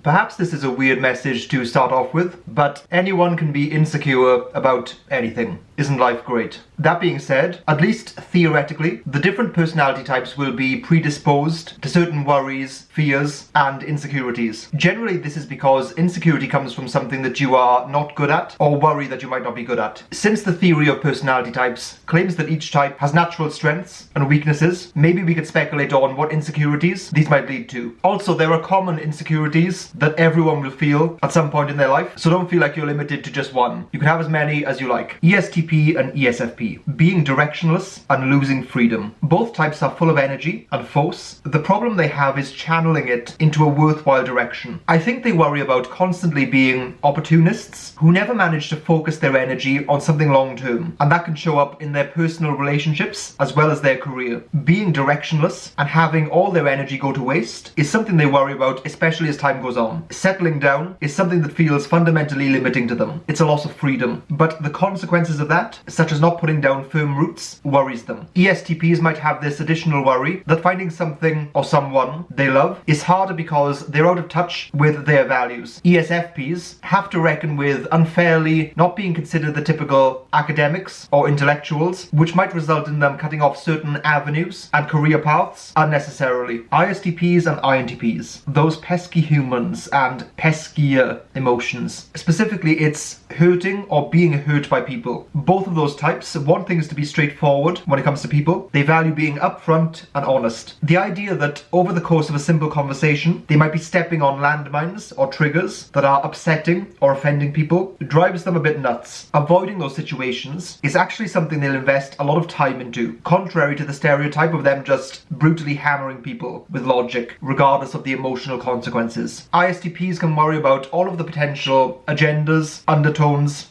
Perhaps this is a weird message to start off with, but anyone can be insecure about anything. Isn't life great? That being said, at least theoretically, the different personality types will be predisposed to certain worries, fears, and insecurities. Generally, this is because insecurity comes from something that you are not good at, or worry that you might not be good at. Since the theory of personality types claims that each type has natural strengths and weaknesses, maybe we could speculate on what insecurities these might lead to. Also, there are common insecurities that everyone will feel at some point in their life, so don't feel like you're limited to just one. You can have as many as you like. ESTP and ESFP. Being directionless and losing freedom. Both types are full of energy and force. The problem they have is channeling it into a worthwhile direction. I think they worry about constantly being opportunists who never manage to focus their energy on something long term, and that can show up in their personal relationships as well as their career. Being directionless and having all their energy go to waste is something they worry about, especially as time goes on. Settling down is something that feels fundamentally limiting to them. It's a loss of freedom, but the consequences of that, such as not putting down firm roots, worries them. ESTPs might have this additional worry that finding something or someone they love is harder because they're out of touch with their values. ESFPs have to reckon with unfairly not being considered the typical academics or intellectuals, which might result in them cutting off certain avenues and career paths unnecessarily. ISTPs and INTPs, those pesky humans and peskier emotions. Specifically, it's hurting or being hurt by people. Both of those types want things to be straightforward when it comes to people. They value being upfront and honest. The idea that over the course of a simple conversation, they might be stepping on landmines or triggers that are upsetting or offending people drives them a bit nuts. Avoiding those situations is actually something they'll invest a lot of time into, contrary to the stereotype of them just brutally hammering people with logic, regardless of the emotional consequences. ISTPs can worry about all of the potential agendas, undertones,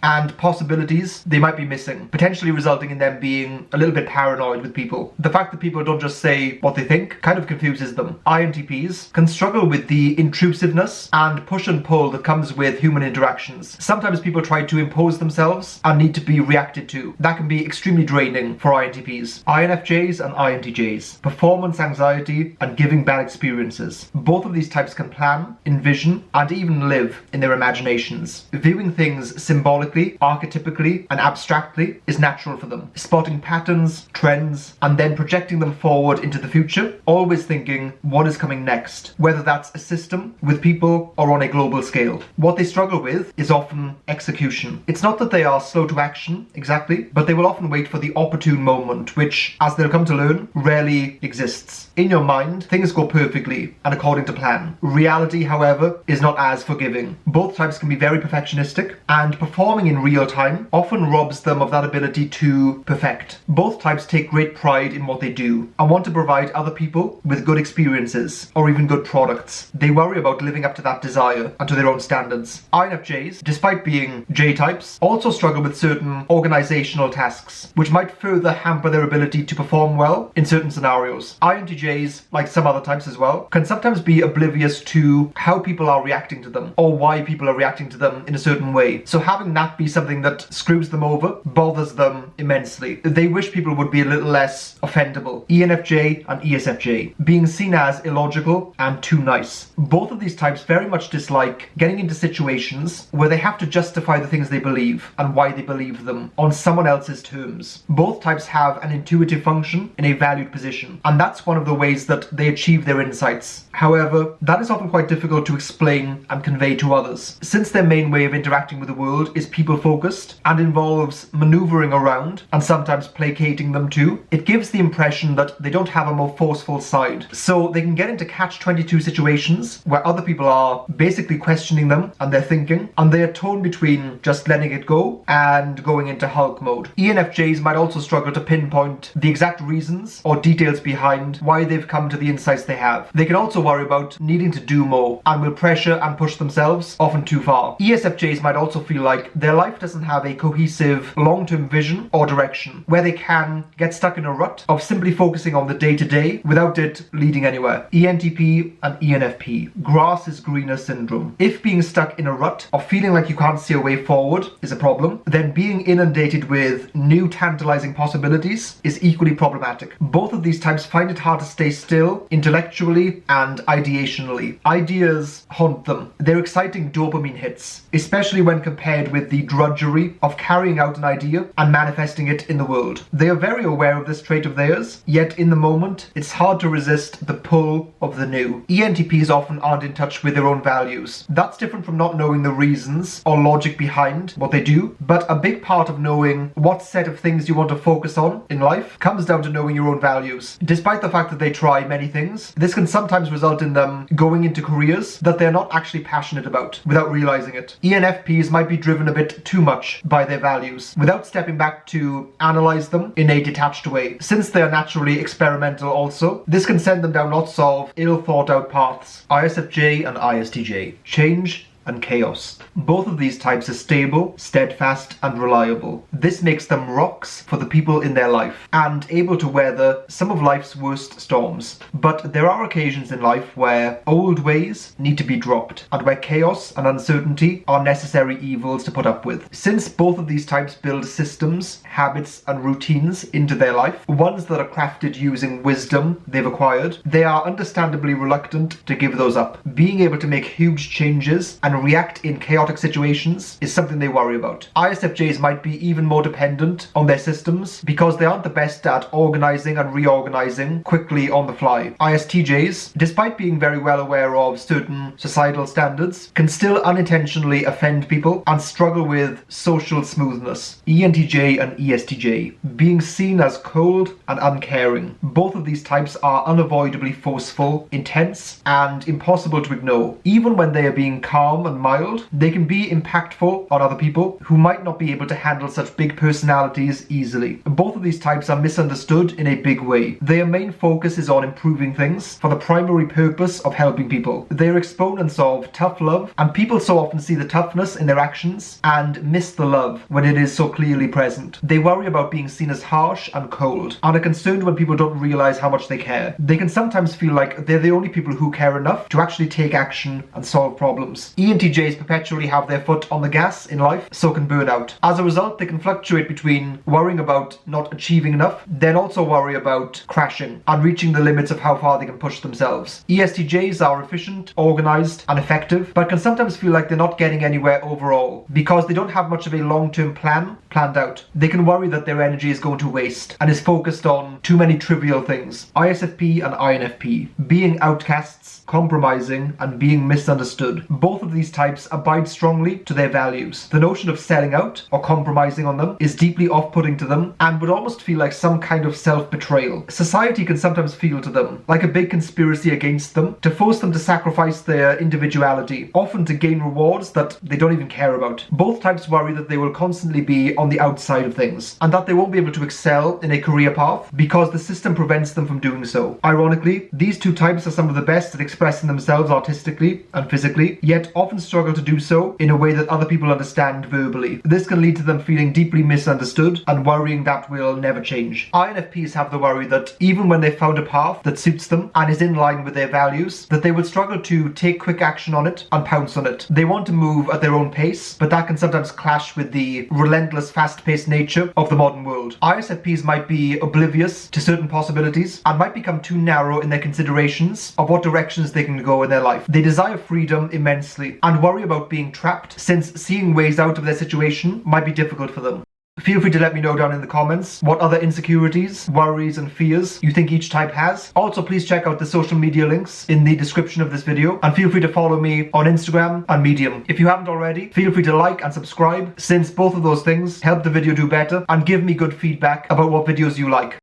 and possibilities they might be missing, potentially resulting in them being a little bit paranoid with people. The fact that people don't just say what they think kind of confuses them. INTPs can struggle with the intrusiveness and push and pull that comes with human interactions. Sometimes people try to impose themselves and need to be reacted to. That can be extremely draining for INTPs. INFJs and INTJs. Performance anxiety and giving bad experiences. Both of these types can plan, envision, and even live in their imaginations. Viewing things symbolically, archetypically, and abstractly is natural for them. Spotting patterns, trends, and then projecting them forward into the future, always thinking what is coming next, whether that's a system, with people, or on a global scale. What they struggle with is often execution. It's not that they are slow to action, exactly, but they will often wait for the opportune moment, which, as they'll come to learn, rarely exists. In your mind, things go perfectly and according to plan. Reality, however, is not as forgiving. Both types can be very perfectionistic, and performing in real time often robs them of that ability to perfect. Both types take great pride in what they do and want to provide other people with good experiences or even good products. They worry about living up to that desire and to their own standards. INFJs, despite being J-types, also struggle with certain organizational tasks, which might further hamper their ability to perform well in certain scenarios. INTJs, like some other types as well, can sometimes be oblivious to how people are reacting to them or why people are reacting to them in a certain way. So having that be something that screws them over bothers them immensely. They wish people would be a little less offendable. ENFJ and ESFJ, being seen as illogical and too nice. Both of these types very much dislike getting into situations where they have to justify the things they believe and why they believe them on someone else's terms. Both types have an intuitive function in a valued position, and that's one of the ways that they achieve their insights. However, that is often quite difficult to explain and convey to others. Since their main way of interacting with the world is people-focused and involves maneuvering around and sometimes placating them too, it gives the impression that they don't have a more forceful side. So they can get into catch-22 situations where other people are basically questioning them and their thinking, and they are torn between just letting it go and going into Hulk mode. ENFJs might also struggle to pinpoint the exact reasons or details behind why they've come to the insights they have. They can also worry about needing to do more and will pressure and push themselves often too far. ESFJs might also feel like their life doesn't have a cohesive long-term vision or direction, where they can get stuck in a rut of simply focusing on the day-to-day without it leading anywhere. ENTP and ENFP. Grass is greener syndrome. If being stuck in a rut or feeling like you can't see a way forward is a problem, then being inundated with new tantalizing possibilities is equally problematic. Both of these types find it hard to stay still intellectually and ideationally. Ideas haunt them. They're exciting dopamine hits, especially when compared with the drudgery of carrying out an idea and manifesting it in the world. They are very aware of this trait of theirs, yet in the moment, it's hard to resist the pull of the new. ENTPs often aren't in touch with their own values. That's different from not knowing the reasons or logic behind what they do, but a big part of knowing what set of things you want to focus on in life comes down to knowing your own values. Despite the fact that they try many things, this can sometimes result in them going into careers that they're not actually passionate about without realizing it. ENFPs might be driven a bit too much by their values without stepping back to analyze them in a detached way. Since they are naturally experimental also, this can send them down lots of ill thought out paths. ISFJ and ISTJ. Change and chaos. Both of these types are stable, steadfast, and reliable. This makes them rocks for the people in their life and able to weather some of life's worst storms. But there are occasions in life where old ways need to be dropped and where chaos and uncertainty are necessary evils to put up with. Since both of these types build systems, habits, and routines into their life, ones that are crafted using wisdom they've acquired, they are understandably reluctant to give those up. Being able to make huge changes and react in chaotic situations is something they worry about. ISFJs might be even more dependent on their systems because they aren't the best at organizing and reorganizing quickly on the fly. ISTJs, despite being very well aware of certain societal standards, can still unintentionally offend people and struggle with social smoothness. ENTJ and ESTJ, being seen as cold and uncaring. Both of these types are unavoidably forceful, intense, and impossible to ignore. Even when they are being calm and mild, they can be impactful on other people who might not be able to handle such big personalities easily. Both of these types are misunderstood in a big way. Their main focus is on improving things for the primary purpose of helping people. They are exponents of tough love, and people so often see the toughness in their actions and miss the love when it is so clearly present. They worry about being seen as harsh and cold, and are concerned when people don't realize how much they care. They can sometimes feel like they're the only people who care enough to actually take action and solve problems. ENTJs perpetually have their foot on the gas in life, so can burn out. As a result, they can fluctuate between worrying about not achieving enough, then also worry about crashing and reaching the limits of how far they can push themselves. ESTJs are efficient, organized, and effective, but can sometimes feel like they're not getting anywhere overall because they don't have much of a long-term plan planned out. They can worry that their energy is going to waste and is focused on too many trivial things. ISFP and INFP, being outcasts, compromising, and being misunderstood. Both of these types abide strongly to their values. The notion of selling out or compromising on them is deeply off-putting to them and would almost feel like some kind of self-betrayal. Society can sometimes feel to them like a big conspiracy against them to force them to sacrifice their individuality, often to gain rewards that they don't even care about. Both types worry that they will constantly be on the outside of things and that they won't be able to excel in a career path because the system prevents them from doing so. Ironically, these two types are some of the best at expressing themselves artistically and physically, yet often struggle to do so in a way that other people understand verbally. This can lead to them feeling deeply misunderstood and worrying that will never change. INFPs have the worry that even when they've found a path that suits them and is in line with their values, that they will struggle to take quick action on it and pounce on it. They want to move at their own pace, but that can sometimes clash with the relentless, fast-paced nature of the modern world. ISFPs might be oblivious to certain possibilities and might become too narrow in their considerations of what directions they can go in their life. They desire freedom immensely and worry about being trapped, since seeing ways out of their situation might be difficult for them. Feel free to let me know down in the comments what other insecurities, worries, and fears you think each type has. Also, please check out the social media links in the description of this video, and feel free to follow me on Instagram and Medium. If you haven't already, feel free to like and subscribe, since both of those things help the video do better and give me good feedback about what videos you like.